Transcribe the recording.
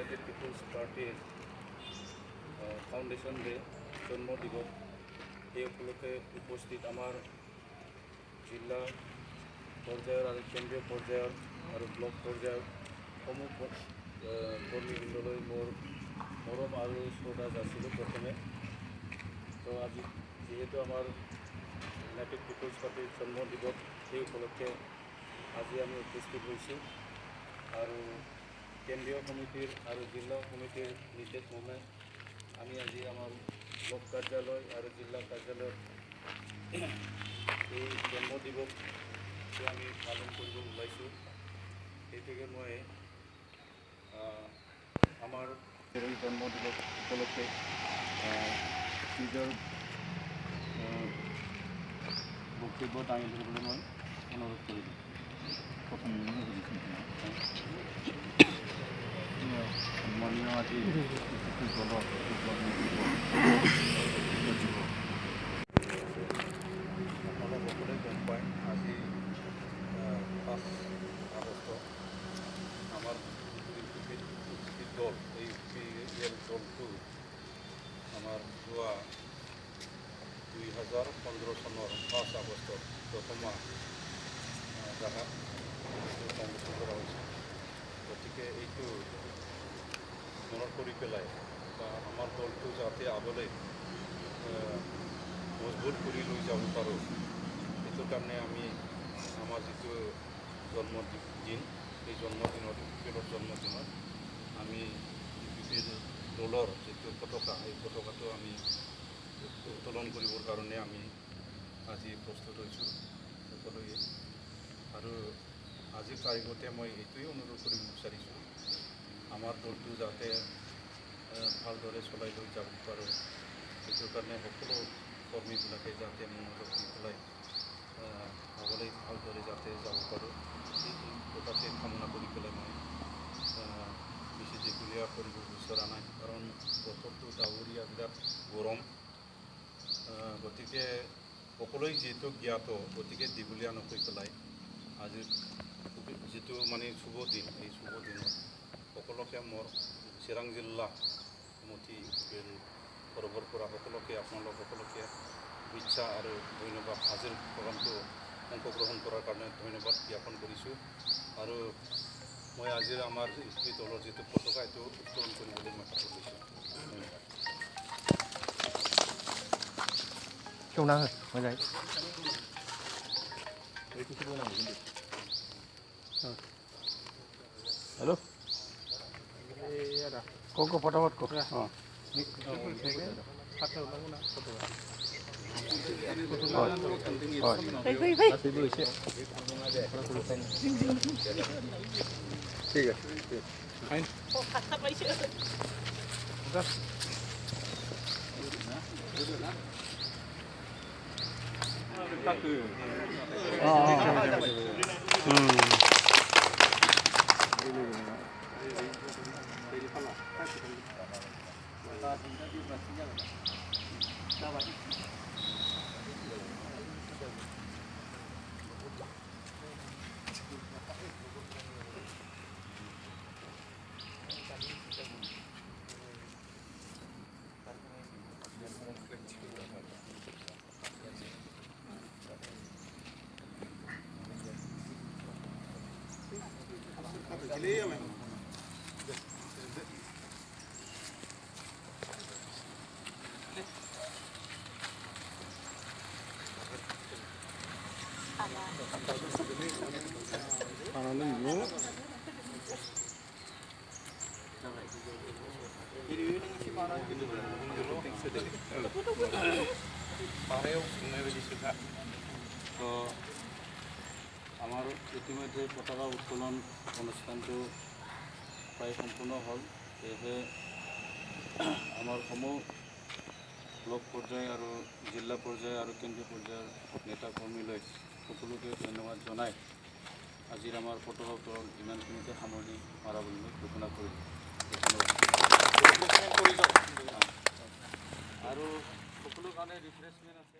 United people's পাৰ্টিৰ foundation day জন্ম দিৱস এই উপলক্ষে উপস্থিত আমাৰ জিলা পৰ্যায়ৰ আৰু কেন্দ্ৰীয় পৰ্যায়ৰ আৰু ব্লক পৰ্যায়ৰ সমূহ কৰ্মীবৃন্দলৈ মোৰ মৰম আৰু শ্ৰদ্ধা যাচিলোঁ প্ৰথমে। তো আজি যিহেতু আমাৰ ইউনাইটেড পিপলছ পাৰ্টিৰ জন্ম দিৱস সেই উপলক্ষে আজি আমি উপস্থিত হৈছোঁ আৰু কেন্দ্ৰীয় সমিতিৰ আৰু জিলা সমিতিৰ নিৰ্দেশ মৰ্মে আমি আজি আমাৰ ব্লক কাৰ্যালয় আৰু জিলা কাৰ্যালয়ত এই জন্ম দিৱসটো আমি পালন কৰিব ওলাইছোঁ। সেইটোকে মই আমাৰ এই জন্ম দিৱস উপলক্ষে নিজৰ বক্তব্য দাঙি ধৰিবলৈ মই অনুৰোধ কৰিলোঁ। সন্মানীয় আজি দলৰ আপোনালোক সকলোৱে গম পায় আজি 5 আগষ্ট আমাৰ দল এই দলটো আমাৰ যোৱা 2015 চনৰ 5 আগষ্টত প্ৰথম জাগাত সংগঠন কৰা হৈছে। গতিকে এইটো মনত কৰি পেলাই বা আমাৰ দলটো যাতে আগলৈ মজবুত কৰি লৈ যাব পাৰোঁ, সেইটো কাৰণে আমি আমাৰ যিটো জন্মদিন এই জন্মদিনত আমি দলৰ যিটো পতাকা এই পতাকাটো আমি উত্তোলন কৰিবৰ কাৰণে আমি আজি প্ৰস্তুত হৈছোঁ সকলোৱে। আৰু আজিৰ তাৰিখতে মই এইটোৱে অনুৰোধ কৰিব বিচাৰিছোঁ, আমাৰ দলটো যাতে ভালদৰে চলাই লৈ যাব পাৰোঁ, সেইটোৰ কাৰণে সকলো কৰ্মীবিলাকে যাতে মনোযোগ দি পেলাই আগলৈ ভালদৰে যাতে যাব পাৰোঁ, এই কথাতে কামনা কৰি পেলাই মই বেছি দীঘলীয়া কৰিব বিচৰা নাই, কাৰণ বতৰটো ডাৱৰীয়া বিৰাট গৰম। গতিকে সকলোৱে যিহেতু জ্ঞাত, গতিকে দীঘলীয়া নকৈ পেলাই আজিৰ যিটো মানে শুভ দিন, এই শুভ দিনত সকলোকে মোৰ চিৰাং জিলা সমিতি তৰফৰ পৰা সকলোকে আপোনালোক সকলোকে শুভেচ্ছা আৰু ধন্যবাদ। আজিৰ প্ৰগ্ৰামটো অংশগ্ৰহণ কৰাৰ কাৰণে ধন্যবাদ জ্ঞাপন কৰিছোঁ। আৰু মই আজিৰ আমাৰ এই দলৰ যিটো পতাকা এইটো উত্তোলন কৰিবলৈ মই হাতত লৈছোঁ। हेलो को फटाफट को हाँ ठीक है তো আমাৰ ইতিমধ্যে পতাকা উত্তোলন অনুষ্ঠানটো প্ৰায় সম্পূৰ্ণ হ'ল। সেয়েহে আমাৰ সমূহ ব্লক পৰ্যায় আৰু জিলা পৰ্যায় আৰু কেন্দ্ৰীয় পৰ্যায়ৰ নেতা কৰ্মীলৈ সকলোকে ধন্যবাদ জনাই আজিৰ আমাৰ পতাকা উত্তোলন ইমানখিনিতে সামৰণি মাৰা বুলি মই ঘোষণা কৰিলোঁ। আৰু সকলো কাৰণে ৰিফ্ৰেছমেণ্ট আছে।